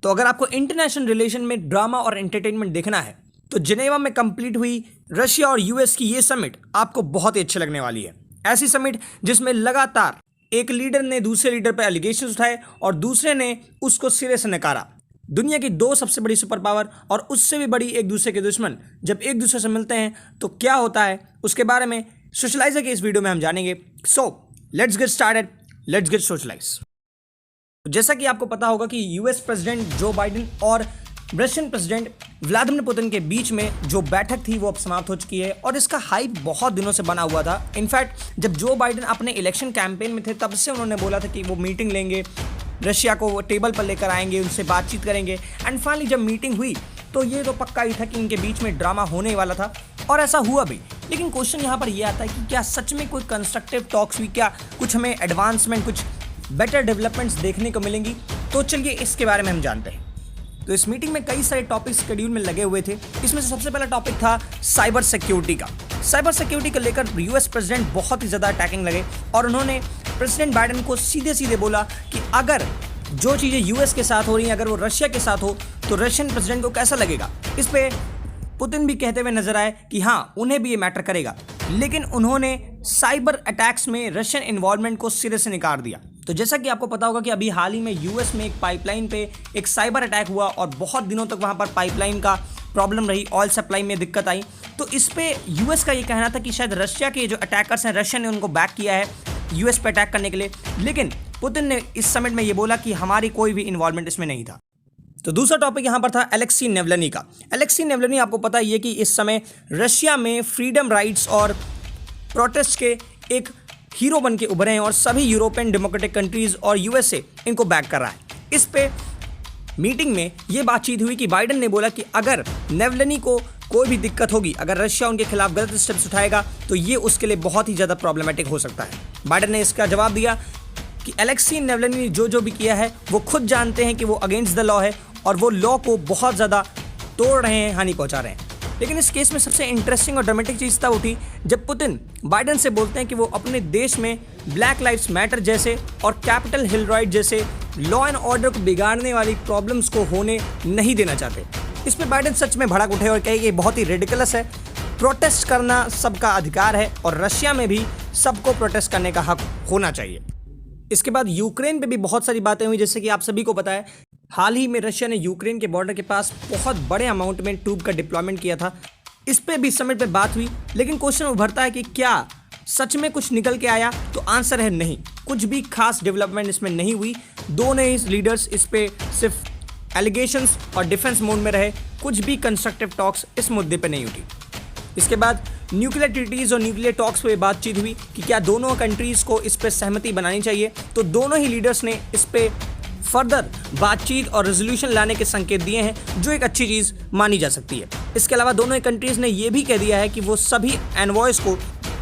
तो अगर आपको इंटरनेशनल रिलेशन में ड्रामा और एंटरटेनमेंट देखना है तो जिनेवा में कंप्लीट हुई रशिया और यूएस की ये समिट आपको बहुत ही अच्छी लगने वाली है। ऐसी समिट जिसमें लगातार एक लीडर ने दूसरे लीडर पर एलिगेशंस उठाए और दूसरे ने उसको सिरे से नकारा। दुनिया की दो सबसे बड़ी सुपर पावर और उससे भी बड़ी एक दूसरे के दुश्मन जब एक दूसरे से मिलते हैं तो क्या होता है, उसके बारे में सोशलाइजर के इस वीडियो में हम जानेंगे। So let's get started, let's get socialize. जैसा कि आपको पता होगा कि यूएस प्रेसिडेंट जो बाइडेन और रशियन प्रेसिडेंट व्लादिमीर पुतिन के बीच में जो बैठक थी वो अब समाप्त हो चुकी है और इसका हाइप बहुत दिनों से बना हुआ था। इनफैक्ट जब जो बाइडेन अपने इलेक्शन कैंपेन में थे तब से उन्होंने बोला था कि वो मीटिंग लेंगे, रशिया को टेबल पर लेकर आएंगे, उनसे बातचीत करेंगे। एंड फाइनली जब मीटिंग हुई तो ये तो पक्का ही था कि इनके बीच में ड्रामा होने वाला था और ऐसा हुआ भी। लेकिन क्वेश्चन यहाँ पर यह आता है कि क्या सच में कोई कंस्ट्रक्टिव टॉक्स हुई, क्या कुछ हमें एडवांसमेंट, कुछ बेटर डेवलपमेंट्स देखने को मिलेंगी? तो चलिए इसके बारे में हम जानते हैं। तो इस मीटिंग में कई सारे टॉपिक्स शेड्यूल में लगे हुए थे। इसमें से सबसे पहला टॉपिक था साइबर सिक्योरिटी का। साइबर सिक्योरिटी को लेकर यूएस प्रेसिडेंट बहुत ही ज़्यादा अटैकिंग लगे और उन्होंने प्रेसिडेंट बाइडेन को सीधे सीधे बोला कि अगर जो चीज़ें यूएस के साथ हो रही हैं अगर वो रशिया के साथ हो तो रशियन प्रेसिडेंट को कैसा लगेगा। इस पे पुतिन भी कहते हुए नजर आए कि हाँ, उन्हें भी ये मैटर करेगा। लेकिन उन्होंने साइबर अटैक्स में रशियन इन्वॉल्वमेंट को सिरे से नकार दिया। तो जैसा कि आपको पता होगा कि अभी हाल ही में यूएस में एक पाइपलाइन पे एक साइबर अटैक हुआ और बहुत दिनों तक वहाँ पर पाइपलाइन का प्रॉब्लम रही, ऑयल सप्लाई में दिक्कत आई। तो इस पे यूएस का ये कहना था कि शायद रशिया के जो अटैकर्स हैं, रशिया ने उनको बैक किया है यूएस पे अटैक करने के लिए। लेकिन पुतिन ने इस समिट में ये बोला कि हमारी कोई भी इन्वॉल्वमेंट इसमें नहीं था। तो दूसरा टॉपिक यहाँ पर था अलेक्सी नेवलनी का। अलेक्सी नेवलनी आपको पता ही है कि इस समय रशिया में फ्रीडम राइट्स और प्रोटेस्ट के एक हीरो बन के उभरे हैं और सभी यूरोपियन डेमोक्रेटिक कंट्रीज और यूएसए इनको बैक कर रहा है। इस पे मीटिंग में ये बातचीत हुई कि बाइडेन ने बोला कि अगर नेवलनी को कोई भी दिक्कत होगी, अगर रशिया उनके खिलाफ गलत स्टेप्स उठाएगा तो ये उसके लिए बहुत ही ज़्यादा प्रॉब्लमेटिक हो सकता है। बाइडेन ने इसका जवाब दिया कि अलेक्सी नेवलनी ने जो भी किया है वो खुद जानते हैं कि वो अगेंस्ट द लॉ है और वो लॉ को बहुत ज़्यादा तोड़ रहे हैं, हानि पहुँचा रहे हैं। लेकिन इस केस में सबसे इंटरेस्टिंग और ड्रामेटिक चीज़ तब उठी जब पुतिन बाइडेन से बोलते हैं कि वो अपने देश में ब्लैक लाइव्स मैटर जैसे और कैपिटल हिल राइट जैसे लॉ एंड ऑर्डर को बिगाड़ने वाली प्रॉब्लम्स को होने नहीं देना चाहते। इस पर बाइडेन सच में भड़क उठे और कहे कि बहुत ही रेडिकुलस है, प्रोटेस्ट करना सबका अधिकार है और रशिया में भी सबको प्रोटेस्ट करने का हक होना चाहिए। इसके बाद यूक्रेन पे भी बहुत सारी बातें हुई। जैसे कि आप सभी को पता है हाल ही में रशिया ने यूक्रेन के बॉर्डर के पास बहुत बड़े अमाउंट में ट्रूप का डिप्लॉयमेंट किया था। इस पे भी समिट पे बात हुई। लेकिन क्वेश्चन उभरता है कि क्या सच में कुछ निकल के आया? तो आंसर है नहीं, कुछ भी खास डेवलपमेंट इसमें नहीं हुई। दोनों ही लीडर्स इस पे सिर्फ एलिगेशंस और डिफेंस मोड में रहे, कुछ भी कंस्ट्रक्टिव टॉक्स इस मुद्दे पे नहीं उठी। इसके बाद न्यूक्लियर ट्रीटीज़ और न्यूक्लियर टॉक्स पे बातचीत हुई कि क्या दोनों कंट्रीज़ को इस पे सहमति बनानी चाहिए। तो दोनों ही लीडर्स ने इस पे फर्दर बातचीत और रेजोल्यूशन लाने के संकेत दिए हैं, जो एक अच्छी चीज़ मानी जा सकती है। इसके अलावा दोनों ही कंट्रीज़ ने ये भी कह दिया है कि वो सभी एनवॉयज़ को,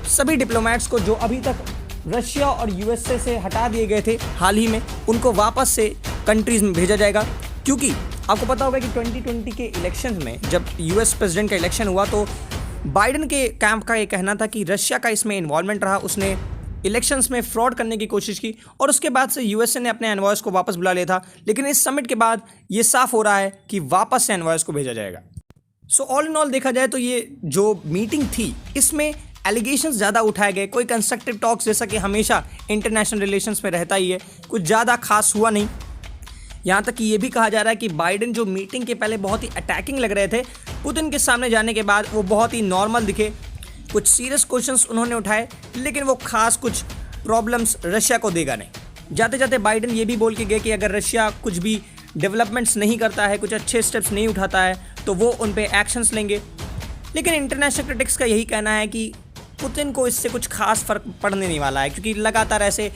सभी डिप्लोमेट्स को जो अभी तक रशिया और यूएसए से हटा दिए गए थे हाल ही में, उनको वापस से कंट्रीज़ में भेजा जाएगा। क्योंकि आपको पता होगा कि 2020 के इलेक्शन में जब यूएस प्रेसिडेंट का इलेक्शन हुआ तो बाइडेन के कैंप का ये कहना था कि रशिया का इसमें इन्वॉल्वमेंट रहा, उसने इलेक्शंस में फ्रॉड करने की कोशिश की और उसके बाद से यूएसए ने अपने एनवॉयस को वापस बुला लिया था। लेकिन इस समिट के बाद ये साफ हो रहा है कि वापस से एनवॉयस को भेजा जाएगा। सो ऑल इन ऑल देखा जाए तो ये जो मीटिंग थी इसमें एलिगेशंस ज़्यादा उठाए गए, कोई कंस्ट्रक्टिव टॉक्स जैसा कि हमेशा इंटरनेशनल रिलेशंस में रहता ही है, कुछ ज़्यादा खास हुआ नहीं। यहाँ तक कि ये भी कहा जा रहा है कि बाइडेन जो मीटिंग के पहले बहुत ही अटैकिंग लग रहे थे, पुतिन के सामने जाने के बाद वो बहुत ही नॉर्मल दिखे। कुछ सीरियस क्वेश्चंस उन्होंने उठाए लेकिन वो खास कुछ प्रॉब्लम्स रशिया को देगा नहीं। जाते जाते बाइडेन ये भी बोल के गए कि अगर रशिया कुछ भी डेवलपमेंट्स नहीं करता है, कुछ अच्छे स्टेप्स नहीं उठाता है तो वो उन पे एक्शंस लेंगे। लेकिन इंटरनेशनल क्रिटिक्स का यही कहना है कि पुतिन को इससे कुछ खास फ़र्क पड़ने नहीं वाला है, क्योंकि लगातार ऐसे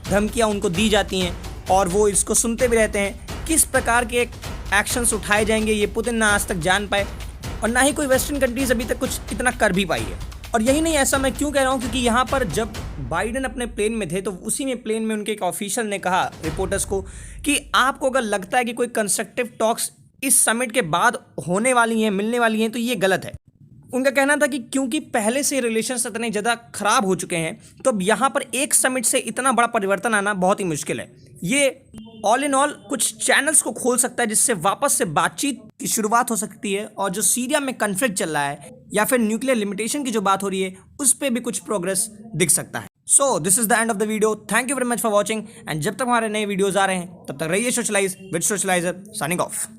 धमकियाँ उनको दी जाती हैं और वो इसको सुनते भी रहते हैं। किस प्रकार के एक्शंस उठाए जाएंगे ये पुतिन ना आज तक जान पाए और ना ही कोई वेस्टर्न कंट्रीज़ अभी तक कुछ इतना कर भी पाई है। और यही नहीं, ऐसा मैं क्यों कह रहा हूँ, क्योंकि यहाँ पर जब बाइडेन अपने प्लेन में थे तो उसी में प्लेन में उनके एक ऑफिशियल ने कहा रिपोर्टर्स को कि आपको अगर लगता है कि कोई कंस्ट्रक्टिव टॉक्स इस समिट के बाद होने वाली हैं, मिलने वाली हैं, तो ये गलत है। उनका कहना था कि क्योंकि पहले से रिलेशंस इतने ज़्यादा खराब हो चुके हैं तो अब यहाँ पर एक समिट से इतना बड़ा परिवर्तन आना बहुत ही मुश्किल है। ये ऑल इन ऑल कुछ चैनल्स को खोल सकता है जिससे वापस से बातचीत की शुरुआत हो सकती है और जो सीरिया में कन्फ्लिक्ट चल रहा है या फिर न्यूक्लियर लिमिटेशन की जो बात हो रही है उस पर भी कुछ प्रोग्रेस दिख सकता है। So this is the end of the video. Thank you very much for watching and जब तक हमारे नए वीडियोज आ रहे हैं तब तक रहिए socialize with socializer. Signing of.